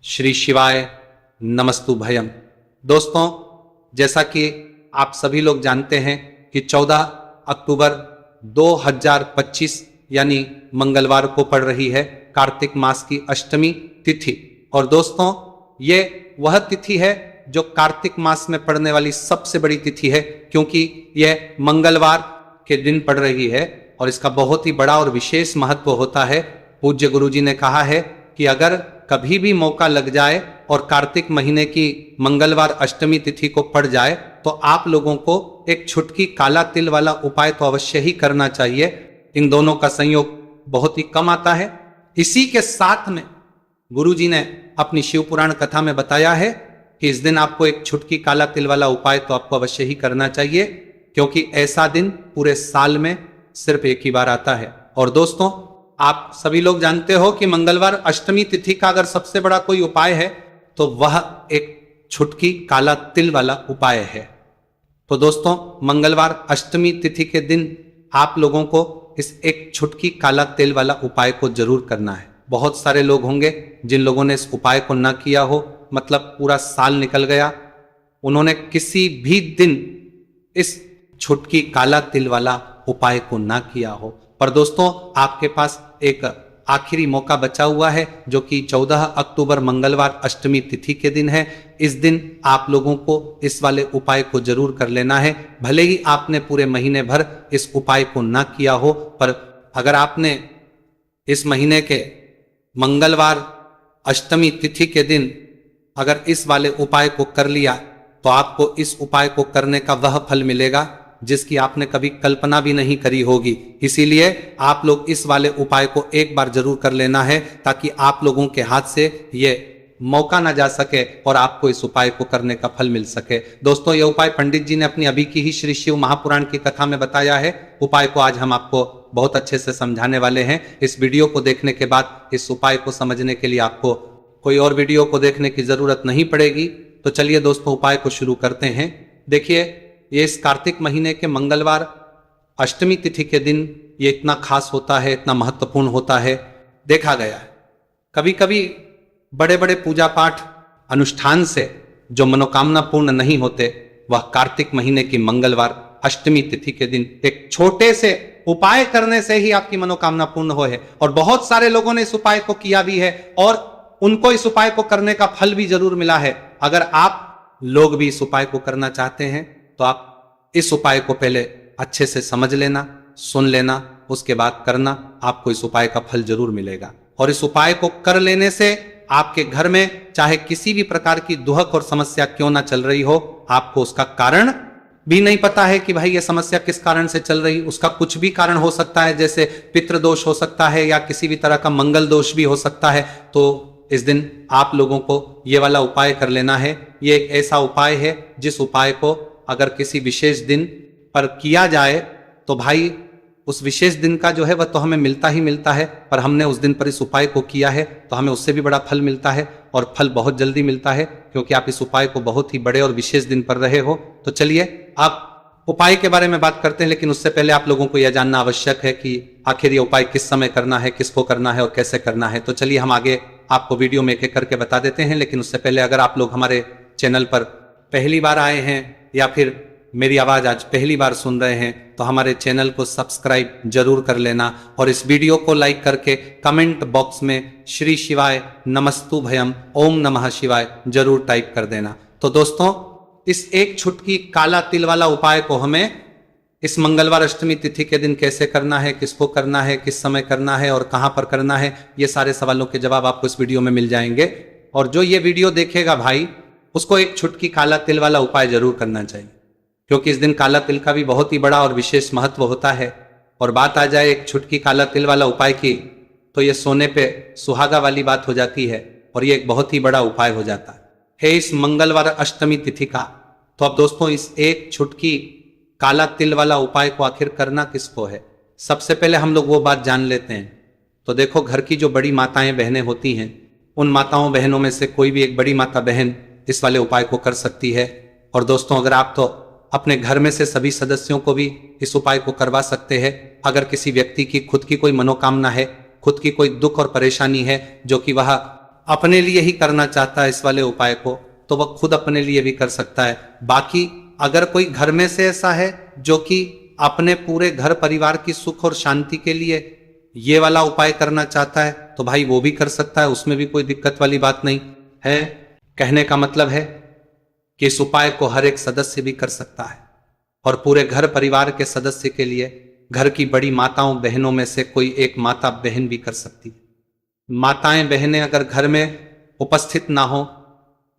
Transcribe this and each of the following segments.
श्री शिवाय नमस्तु भयम। दोस्तों, जैसा कि आप सभी लोग जानते हैं कि 14 अक्टूबर 2025 यानी मंगलवार को पड़ रही है कार्तिक मास की अष्टमी तिथि। और दोस्तों, ये वह तिथि है जो कार्तिक मास में पड़ने वाली सबसे बड़ी तिथि है, क्योंकि यह मंगलवार के दिन पड़ रही है और इसका बहुत ही बड़ा और विशेष महत्व होता है। पूज्य गुरुजी ने कहा है कि अगर कभी भी मौका लग जाए और कार्तिक महीने की मंगलवार अष्टमी तिथि को पड़ जाए तो आप लोगों को एक छुटकी काला तिल वाला उपाय तो अवश्य ही करना चाहिए। इन दोनों का संयोग बहुत ही कम आता है। इसी के साथ में गुरुजी ने अपनी शिव पुराण कथा में बताया है कि इस दिन आपको एक छुटकी काला तिल वाला उपाय तो आपको अवश्य ही करना चाहिए, क्योंकि ऐसा दिन पूरे साल में सिर्फ एक ही बार आता है। और दोस्तों, आप सभी लोग जानते हो कि मंगलवार अष्टमी तिथि का अगर सबसे बड़ा कोई उपाय है तो वह एक छुटकी काला तिल वाला उपाय है। तो दोस्तों, मंगलवार अष्टमी तिथि के दिन आप लोगों को इस एक छुटकी काला तिल वाला उपाय को जरूर करना है। बहुत सारे लोग होंगे जिन लोगों ने इस उपाय को ना किया हो, मतलब पूरा साल निकल गया, उन्होंने किसी भी दिन इस छुटकी काला तिल वाला उपाय को ना किया हो। पर दोस्तों, आपके पास एक आखिरी मौका बचा हुआ है, जो कि 14 अक्टूबर मंगलवार अष्टमी तिथि के दिन है। इस दिन आप लोगों को इस वाले उपाय को जरूर कर लेना है। भले ही आपने पूरे महीने भर इस उपाय को ना किया हो, पर अगर आपने इस महीने के मंगलवार अष्टमी तिथि के दिन अगर इस वाले उपाय को कर लिया तो आपको इस उपाय को करने का वह फल मिलेगा जिसकी आपने कभी कल्पना भी नहीं करी होगी। इसीलिए आप लोग इस वाले उपाय को एक बार जरूर कर लेना है, ताकि आप लोगों के हाथ से ये मौका ना जा सके और आपको इस उपाय को करने का फल मिल सके। दोस्तों, यह उपाय पंडित जी ने अपनी अभी की ही श्री शिव महापुराण की कथा में बताया है। उपाय को आज हम आपको बहुत अच्छे से समझाने वाले हैं। इस वीडियो को देखने के बाद इस उपाय को समझने के लिए आपको कोई और वीडियो को देखने की जरूरत नहीं पड़ेगी। तो चलिए दोस्तों, उपाय को शुरू करते हैं। देखिए, ये इस कार्तिक महीने के मंगलवार अष्टमी तिथि के दिन ये इतना खास होता है, इतना महत्वपूर्ण होता है। देखा गया है कभी कभी बड़े बड़े पूजा पाठ अनुष्ठान से जो मनोकामना पूर्ण नहीं होते, वह कार्तिक महीने की मंगलवार अष्टमी तिथि के दिन एक छोटे से उपाय करने से ही आपकी मनोकामना पूर्ण हो है। और बहुत सारे लोगों ने इस उपाय को किया भी है और उनको इस उपाय को करने का फल भी जरूर मिला है। अगर आप लोग भी इस उपाय को करना चाहते हैं तो आप इस उपाय को पहले अच्छे से समझ लेना, सुन लेना, उसके बाद करना। आपको इस उपाय का फल जरूर मिलेगा। और इस उपाय को कर लेने से आपके घर में चाहे किसी भी प्रकार की दुहक और समस्या क्यों ना चल रही हो, आपको उसका कारण भी नहीं पता है कि भाई ये समस्या किस कारण से चल रही, उसका कुछ भी कारण हो सकता है, जैसे पितृदोष हो सकता है या किसी भी तरह का मंगल दोष भी हो सकता है। तो इस दिन आप लोगों को ये वाला उपाय कर लेना है। ये एक ऐसा उपाय है जिस उपाय को अगर किसी विशेष दिन पर किया जाए तो भाई उस विशेष दिन का जो है वह तो हमें मिलता ही मिलता है, पर हमने उस दिन पर इस उपाय को किया है तो हमें उससे भी बड़ा फल मिलता है, और फल बहुत जल्दी मिलता है, क्योंकि आप इस उपाय को बहुत ही बड़े और विशेष दिन पर रहे हो। तो चलिए आप उपाय के बारे में बात करते हैं, लेकिन उससे पहले आप लोगों को यह जानना आवश्यक है कि आखिर ये उपाय किस समय करना है, किसको करना है और कैसे करना है। तो चलिए हम आगे आपको वीडियो में एक एक करके बता देते हैं। लेकिन उससे पहले अगर आप लोग हमारे चैनल पर पहली बार आए हैं या फिर मेरी आवाज आज पहली बार सुन रहे हैं तो हमारे चैनल को सब्सक्राइब जरूर कर लेना, और इस वीडियो को लाइक करके कमेंट बॉक्स में श्री शिवाय नमस्तु भयम ओम नमः शिवाय जरूर टाइप कर देना। तो दोस्तों, इस एक छुटकी काला तिल वाला उपाय को हमें इस मंगलवार अष्टमी तिथि के दिन कैसे करना है, किसको करना है, किस समय करना है और कहां पर करना है, ये सारे सवालों के जवाब आपको इस वीडियो में मिल जाएंगे। और जो ये वीडियो देखेगा भाई, उसको एक छुटकी काला तिल वाला उपाय जरूर करना चाहिए, क्योंकि इस दिन काला तिल का भी बहुत ही बड़ा और विशेष महत्व होता है। और बात आ जाए एक छुटकी काला तिल वाला उपाय की, तो ये सोने पे सुहागा वाली बात हो जाती है और ये एक बहुत ही बड़ा उपाय हो जाता है इस मंगलवार अष्टमी तिथि का। तो अब दोस्तों, इस एक छुटकी काला तिल वाला उपाय को आखिर करना किसको है, सबसे पहले हम लोग वो बात जान लेते हैं। तो देखो, घर की जो बड़ी माताएं बहनें होती हैं, उन माताओं बहनों में से कोई भी एक बड़ी माता बहन इस वाले उपाय को कर सकती है। और दोस्तों, अगर आप तो अपने घर में से सभी सदस्यों को भी इस उपाय को करवा सकते हैं। अगर किसी व्यक्ति की खुद की कोई मनोकामना है, खुद की कोई दुख और परेशानी है जो कि वह अपने लिए ही करना चाहता है इस वाले उपाय को, तो वह खुद अपने लिए भी कर सकता है। बाकी अगर कोई घर में से ऐसा है जो कि अपने पूरे घर परिवार की सुख और शांति के लिए ये वाला उपाय करना चाहता है, तो भाई वो भी कर सकता है, उसमें भी कोई दिक्कत वाली बात नहीं है। कहने का मतलब है कि इस उपाय को हर एक सदस्य भी कर सकता है और पूरे घर परिवार के सदस्य के लिए घर की बड़ी माताओं बहनों में से कोई एक माता बहन भी कर सकती है। माताएं बहनें अगर घर में उपस्थित ना हो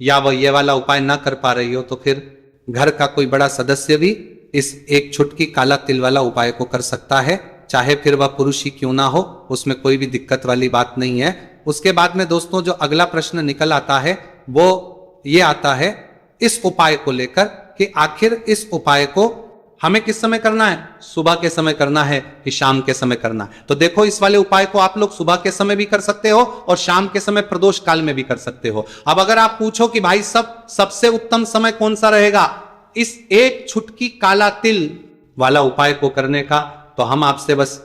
या वह ये वाला उपाय ना कर पा रही हो, तो फिर घर का कोई बड़ा सदस्य भी इस एक छुटकी काला तिल वाला उपाय को कर सकता है, चाहे फिर वह पुरुष ही क्यों ना हो, उसमें कोई भी दिक्कत वाली बात नहीं है। उसके बाद में दोस्तों जो अगला प्रश्न निकल आता है वो ये आता है इस उपाय को लेकर कि आखिर इस उपाय को हमें किस समय करना है, सुबह के समय करना है कि शाम के समय करना है। तो देखो इस वाले उपाय को आप लोग सुबह के समय भी कर सकते हो और शाम के समय प्रदोष काल में भी कर सकते हो। अब अगर आप पूछो कि भाई सबसे उत्तम समय कौन सा रहेगा इस एक छुटकी काला तिल वाला उपाय को करने का, तो हम आपसे बस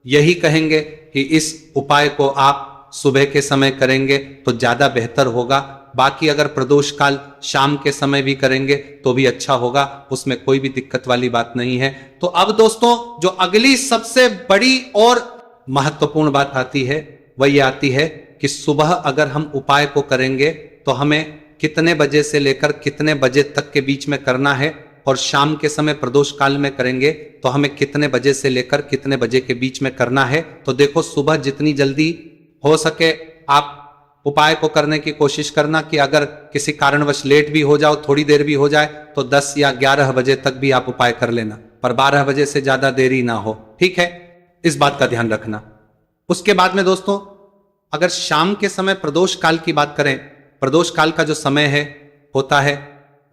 यही कहेंगे कि इस उपाय को आप सुबह के समय करेंगे तो ज्यादा बेहतर होगा। बाकी अगर प्रदोष काल शाम के समय भी करेंगे तो भी अच्छा होगा, उसमें कोई भी दिक्कत वाली बात नहीं है। तो अब दोस्तों जो अगली सबसे बड़ी और महत्वपूर्ण बात आती है वह ये आती है कि सुबह अगर हम उपाय को करेंगे तो हमें कितने बजे से लेकर कितने बजे तक के बीच में करना है, और शाम के समय प्रदोष काल में करेंगे तो हमें कितने बजे से लेकर कितने बजे के बीच में करना है। तो देखो सुबह जितनी जल्दी हो सके आप उपाय को करने की कोशिश करना कि अगर किसी कारणवश लेट भी हो जाओ, थोड़ी देर भी हो जाए, तो 10 या 11 बजे तक भी आप उपाय कर लेना, पर 12 बजे से ज्यादा देरी ना हो, ठीक है, इस बात का ध्यान रखना। उसके बाद में दोस्तों अगर शाम के समय प्रदोष काल की बात करें, प्रदोष काल का जो समय है होता है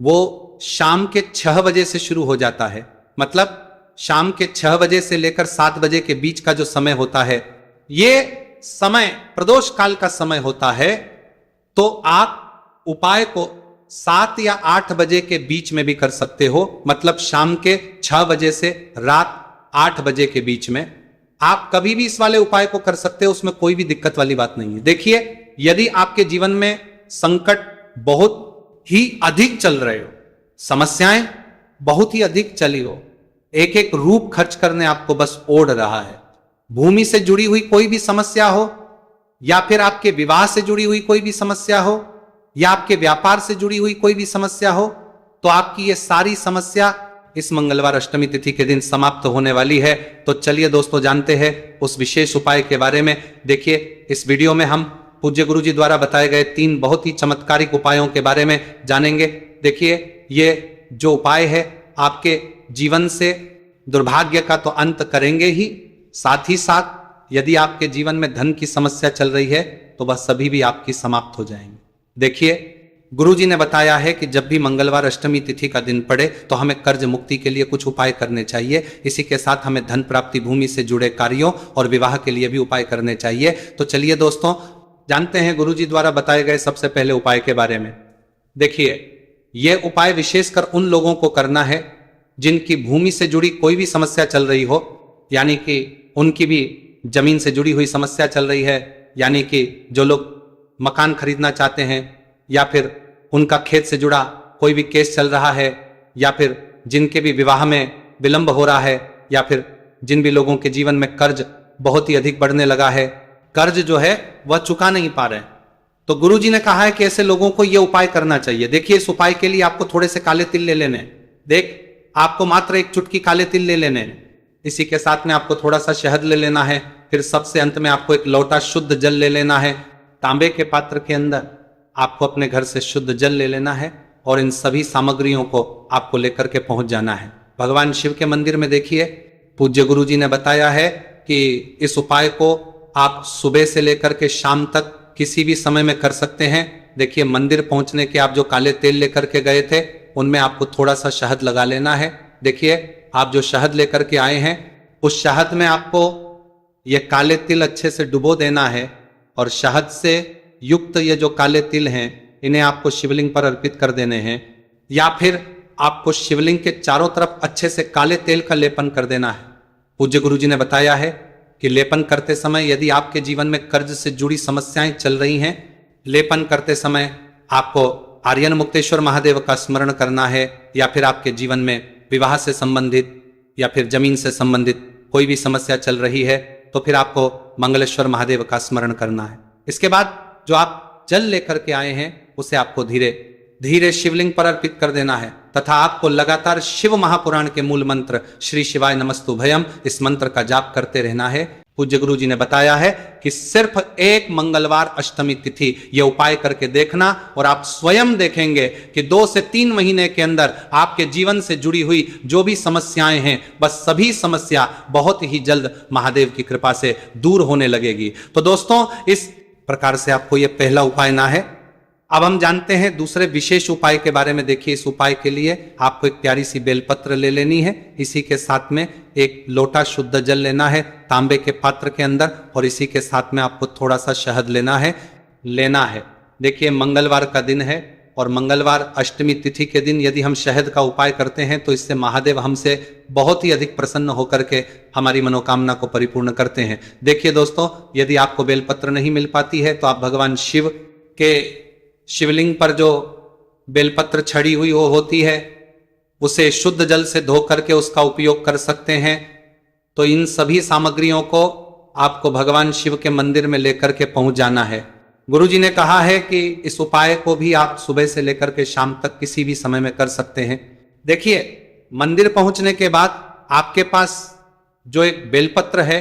वो शाम के 6 बजे से शुरू हो जाता है। मतलब शाम के 6 बजे से लेकर 7 बजे के बीच का जो समय होता है ये समय प्रदोष काल का समय होता है। तो आप उपाय को 7 या 8 बजे के बीच में भी कर सकते हो, मतलब शाम के 6 बजे से रात 8 बजे के बीच में आप कभी भी इस वाले उपाय को कर सकते हो, उसमें कोई भी दिक्कत वाली बात नहीं है। देखिए यदि आपके जीवन में संकट बहुत ही अधिक चल रहे हो, समस्याएं बहुत ही अधिक चली हो, एक एक रूप खर्च करने आपको बस ओढ़ रहा है, भूमि से जुड़ी हुई कोई भी समस्या हो, या फिर आपके विवाह से जुड़ी हुई कोई भी समस्या हो, या आपके व्यापार से जुड़ी हुई कोई भी समस्या हो, तो आपकी ये सारी समस्या इस मंगलवार अष्टमी तिथि के दिन समाप्त होने वाली है। तो चलिए दोस्तों जानते हैं उस विशेष उपाय के बारे में। देखिए इस वीडियो में हम पूज्य गुरु जी द्वारा बताए गए 3 बहुत ही चमत्कारिक उपायों के बारे में जानेंगे। देखिए ये जो उपाय है आपके जीवन से दुर्भाग्य का तो अंत करेंगे ही, साथ ही साथ यदि आपके जीवन में धन की समस्या चल रही है तो वह सभी भी आपकी समाप्त हो जाएंगे। देखिए गुरुजी ने बताया है कि जब भी मंगलवार अष्टमी तिथि का दिन पड़े तो हमें कर्ज मुक्ति के लिए कुछ उपाय करने चाहिए। इसी के साथ हमें धन प्राप्ति, भूमि से जुड़े कार्यों और विवाह के लिए भी उपाय करने चाहिए। तो चलिए दोस्तों जानते हैं गुरुजी द्वारा बताए गए सबसे पहले उपाय के बारे में। देखिए यह उपाय विशेषकर उन लोगों को करना है जिनकी भूमि से जुड़ी कोई भी समस्या चल रही हो, यानी कि उनकी भी जमीन से जुड़ी हुई समस्या चल रही है, यानी कि जो लोग मकान खरीदना चाहते हैं, या फिर उनका खेत से जुड़ा कोई भी केस चल रहा है, या फिर जिनके भी विवाह में विलंब हो रहा है, या फिर जिन भी लोगों के जीवन में कर्ज बहुत ही अधिक बढ़ने लगा है, कर्ज जो है वह चुका नहीं पा रहे हैं, तो गुरुजी ने कहा है कि ऐसे लोगों को यह उपाय करना चाहिए। देखिए इस उपाय के लिए आपको थोड़े से काले तिल ले लेने, देख आपको मात्र एक चुटकी काले तिल ले लेने, इसी के साथ में आपको थोड़ा सा शहद ले लेना है, फिर सबसे अंत में आपको एक लोटा शुद्ध जल ले लेना है। तांबे के पात्र के अंदर आपको अपने घर से शुद्ध जल ले लेना है और इन सभी सामग्रियों को आपको लेकर के पहुंच जाना है भगवान शिव के मंदिर में। देखिए पूज्य गुरुजी ने बताया है कि इस उपाय को आप सुबह से लेकर के शाम तक किसी भी समय में कर सकते हैं। देखिए मंदिर पहुंचने के आप जो काले तेल लेकर के गए थे उनमें आपको थोड़ा सा शहद लगा लेना है। देखिए आप जो शहद लेकर के आए हैं उस शहद में आपको ये काले तिल अच्छे से डुबो देना है, और शहद से युक्त ये जो काले तिल हैं इन्हें आपको शिवलिंग पर अर्पित कर देने हैं, या फिर आपको शिवलिंग के चारों तरफ अच्छे से काले तेल का लेपन कर देना है। पूज्य गुरुजी ने बताया है कि लेपन करते समय यदि आपके जीवन में कर्ज से जुड़ी समस्याएं चल रही हैं लेपन करते समय आपको आर्यन मुक्तेश्वर महादेव का स्मरण करना है, या फिर आपके जीवन में विवाह से संबंधित या फिर जमीन से संबंधित कोई भी समस्या चल रही है तो फिर आपको मंगलेश्वर महादेव का स्मरण करना है। इसके बाद जो आप जल लेकर के आए हैं उसे आपको धीरे धीरे शिवलिंग पर अर्पित कर देना है, तथा आपको लगातार शिव महापुराण के मूल मंत्र श्री शिवाय नमस्तुभयम इस मंत्र का जाप करते रहना है। पूज्य गुरु जी ने बताया है कि सिर्फ एक मंगलवार अष्टमी तिथि ये उपाय करके देखना और आप स्वयं देखेंगे कि 2 से 3 महीने के अंदर आपके जीवन से जुड़ी हुई जो भी समस्याएं हैं बस सभी समस्या बहुत ही जल्द महादेव की कृपा से दूर होने लगेगी। तो दोस्तों, इस प्रकार से आपको यह पहला उपाय ना है। अब हम जानते हैं दूसरे विशेष उपाय के बारे में। देखिए, इस उपाय के लिए आपको एक प्यारी सी बेलपत्र ले लेनी है, इसी के साथ में एक लोटा शुद्ध जल लेना है तांबे के पात्र के अंदर, और इसी के साथ में आपको थोड़ा सा शहद लेना है। देखिए, मंगलवार का दिन है और मंगलवार अष्टमी तिथि के दिन यदि हम शहद का उपाय करते हैं तो इससे महादेव हमसे बहुत ही अधिक प्रसन्न होकर के हमारी मनोकामना को परिपूर्ण करते हैं। देखिए दोस्तों, यदि आपको बेलपत्र नहीं मिल पाती है तो आप भगवान शिव के शिवलिंग पर जो बेलपत्र छड़ी हुई वो होती है उसे शुद्ध जल से धो करके उसका उपयोग कर सकते हैं। तो इन सभी सामग्रियों को आपको भगवान शिव के मंदिर में लेकर के पहुंच जाना है। गुरुजी ने कहा है कि इस उपाय को भी आप सुबह से लेकर के शाम तक किसी भी समय में कर सकते हैं। देखिए, मंदिर पहुंचने के बाद आपके पास जो एक बेलपत्र है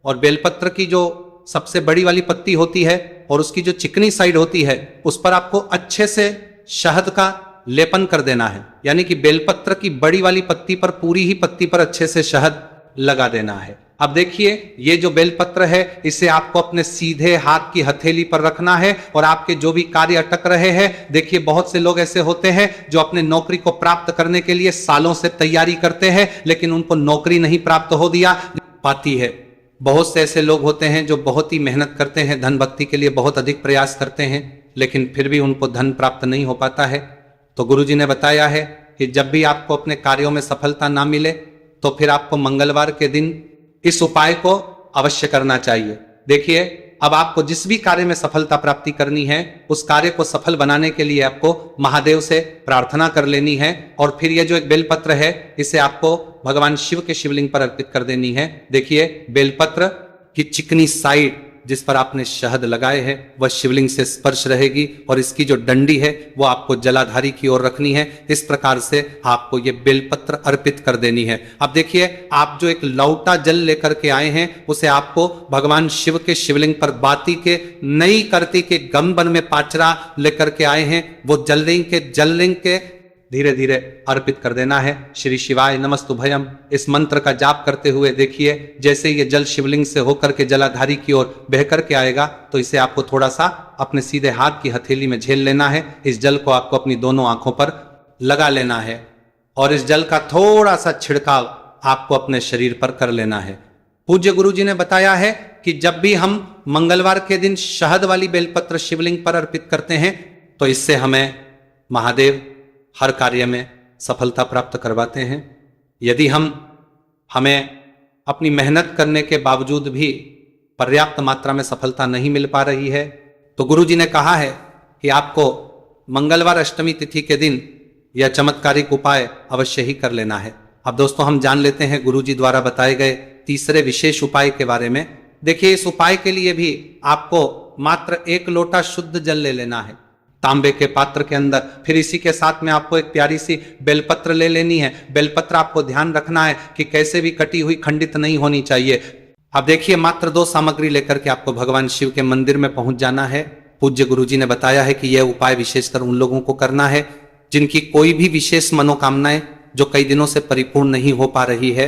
और बेलपत्र की जो सबसे बड़ी वाली पत्ती होती है और उसकी जो चिकनी साइड होती है उस पर आपको अच्छे से शहद का लेपन कर देना है, यानी कि बेलपत्र की बड़ी वाली पत्ती पर, पूरी ही पत्ती पर अच्छे से शहद लगा देना है। अब देखिए, ये जो बेलपत्र है इसे आपको अपने सीधे हाथ की हथेली पर रखना है और आपके जो भी कार्य अटक रहे हैं, देखिए बहुत से लोग ऐसे होते हैं जो अपने नौकरी को प्राप्त करने के लिए सालों से तैयारी करते हैं लेकिन उनको नौकरी नहीं प्राप्त हो दिया पाती है। बहुत से ऐसे लोग होते हैं जो बहुत ही मेहनत करते हैं, धन भक्ति के लिए बहुत अधिक प्रयास करते हैं लेकिन फिर भी उनको धन प्राप्त नहीं हो पाता है। तो गुरुजी ने बताया है कि जब भी आपको अपने कार्यों में सफलता ना मिले तो फिर आपको मंगलवार के दिन इस उपाय को अवश्य करना चाहिए। देखिए, अब आपको जिस भी कार्य में सफलता प्राप्ति करनी है उस कार्य को सफल बनाने के लिए आपको महादेव से प्रार्थना कर लेनी है, और फिर ये जो एक बेलपत्र है इसे आपको भगवान शिव के शिवलिंग पर अर्पित कर देनी है। देखिए, बेलपत्र की चिकनी साइड जिस पर आपने शहद लगाए हैं वह शिवलिंग से स्पर्श रहेगी और इसकी जो डंडी है वो आपको जलाधारी की ओर रखनी है। इस प्रकार से आपको ये बेलपत्र अर्पित कर देनी है। अब देखिए, आप जो एक लौटा जल लेकर के आए हैं उसे आपको भगवान शिव के शिवलिंग पर बाती के नई करती के गंबन में पाचरा लेकर के आए हैं, वो जललिंग के धीरे धीरे अर्पित कर देना है। श्री शिवाय नमस्तुभयम इस मंत्र का जाप करते हुए देखिए, जैसे ये जल शिवलिंग से होकर के जलाधारी की ओर बह करके आएगा तो इसे आपको थोड़ा सा अपने सीधे हाथ की हथेली में झेल लेना है। इस जल को आपको अपनी दोनों आंखों पर लगा लेना है और इस जल का थोड़ा सा छिड़काव आपको अपने शरीर पर कर लेना है। पूज्य गुरु जी ने बताया है कि जब भी हम मंगलवार के दिन शहद वाली बेलपत्र शिवलिंग पर अर्पित करते हैं तो इससे हमें महादेव हर कार्य में सफलता प्राप्त करवाते हैं। यदि हमें अपनी मेहनत करने के बावजूद भी पर्याप्त मात्रा में सफलता नहीं मिल पा रही है तो गुरु जी ने कहा है कि आपको मंगलवार अष्टमी तिथि के दिन यह चमत्कारिक उपाय अवश्य ही कर लेना है। अब दोस्तों, हम जान लेते हैं गुरु जी द्वारा बताए गए तीसरे विशेष उपाय के बारे में। देखिए, इस उपाय के लिए भी आपको मात्र 1 लोटा शुद्ध जल ले लेना है तांबे के पात्र के अंदर। फिर इसी के साथ में आपको एक प्यारी सी बेलपत्र ले लेनी है। बेलपत्र आपको ध्यान रखना है कि कैसे भी कटी हुई खंडित नहीं होनी चाहिए। अब देखिए, मात्र 2 सामग्री लेकर के आपको भगवान शिव के मंदिर में पहुंच जाना है। पूज्य गुरुजी ने बताया है कि यह उपाय विशेषकर उन लोगों को करना है जिनकी कोई भी विशेष मनोकामनाएं जो कई दिनों से परिपूर्ण नहीं हो पा रही है,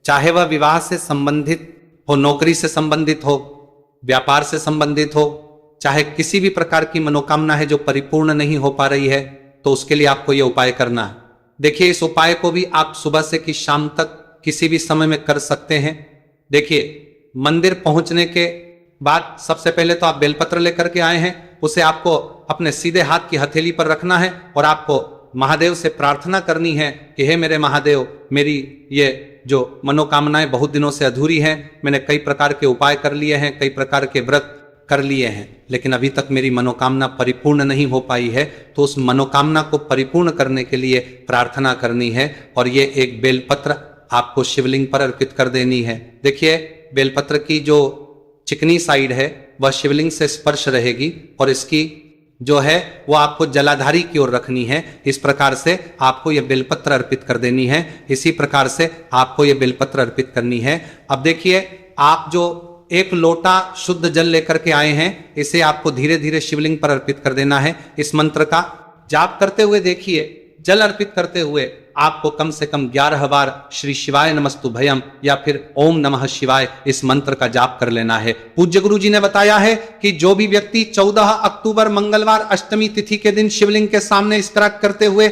चाहे वह विवाह से संबंधित हो, नौकरी से संबंधित हो, व्यापार से संबंधित हो, चाहे किसी भी प्रकार की मनोकामना है जो परिपूर्ण नहीं हो पा रही है, तो उसके लिए आपको यह उपाय करना है। देखिए, इस उपाय को भी आप सुबह से कि शाम तक किसी भी समय में कर सकते हैं। देखिए, मंदिर पहुंचने के बाद सबसे पहले तो आप बेलपत्र लेकर के आए हैं, उसे आपको अपने सीधे हाथ की हथेली पर रखना है और आपको महादेव से प्रार्थना करनी है कि हे मेरे महादेव, मेरी ये जो मनोकामनाएं बहुत दिनों से अधूरी हैं, मैंने कई प्रकार के उपाय कर लिए हैं, कई प्रकार के व्रत कर लिए हैं, लेकिन अभी तक मेरी मनोकामना परिपूर्ण नहीं हो पाई है, तो उस मनोकामना को परिपूर्ण करने के लिए प्रार्थना करनी है और ये एक बेलपत्र आपको शिवलिंग पर अर्पित कर देनी है। देखिए, बेलपत्र की जो चिकनी साइड है वह शिवलिंग से स्पर्श रहेगी और इसकी जो है वो आपको जलाधारी की ओर रखनी है। इस प्रकार से आपको यह बेलपत्र अर्पित कर देनी है। इसी प्रकार से आपको यह बेलपत्र अर्पित करनी है। अब देखिए, आप जो एक लोटा शुद्ध जल लेकर के आए हैं, इसे आपको धीरे धीरे शिवलिंग पर अर्पित कर देना है। इस मंत्र का जाप करते हुए देखिए, जल अर्पित करते हुए आपको कम से कम 11 बार श्री शिवाय नमस्तुभयम या फिर ओम नमः शिवाय इस मंत्र का जाप कर लेना है। पूज्य गुरु जी ने बताया है कि जो भी व्यक्ति 14 अक्टूबर मंगलवार अष्टमी तिथि के दिन शिवलिंग के सामने इस तरह करते हुए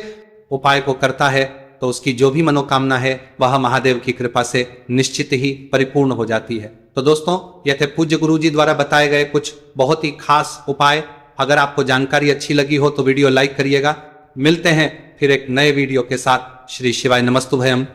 उपाय को करता है, तो उसकी जो भी मनोकामना है वह महादेव की कृपा से निश्चित ही परिपूर्ण हो जाती है। तो दोस्तों, यह थे पूज्य गुरु जी द्वारा बताए गए कुछ बहुत ही खास उपाय। अगर आपको जानकारी अच्छी लगी हो तो वीडियो लाइक करिएगा। मिलते हैं फिर एक नए वीडियो के साथ। श्री शिवाय नमस्तुभयम।